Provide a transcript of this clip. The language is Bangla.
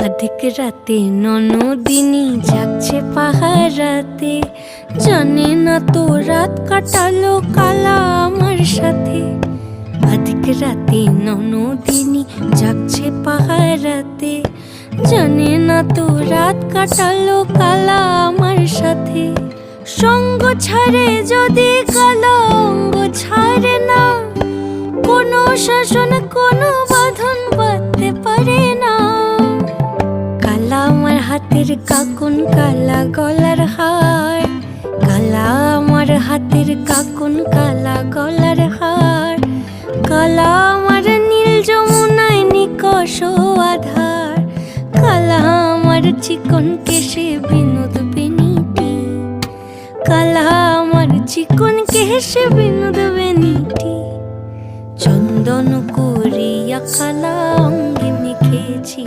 আধিক রাতে ননদিনী যাচ্ছে পাহারাতে, জানে না তো রাত কাটালো কালা আমার সাথে। আধিক রাতে ননদিনী যাচ্ছে পাহারাতে, জানে না তো রাত কাটালো কালা আমার সাথে। সঙ্গ ছাড়ে যদি কালা অঙ্গ ছাড়ে না, কোনো শাসন কোনো বাঁধন বাঁধতে পারে না। কালা আমার হাতের কাকুন কালা গলার হার, কালা আমার হাতের কাকুন কালা গলার হার। কালা আমার নীল যমুনায় নিকষ আধার, কালা আমার চিকন কেশে বিনোদ বেনিটি। কালা আমার চিকন কেশে বিনোদ বেনিটি। চন্দন করিয়া কালা অঙ্গে মেখেছি।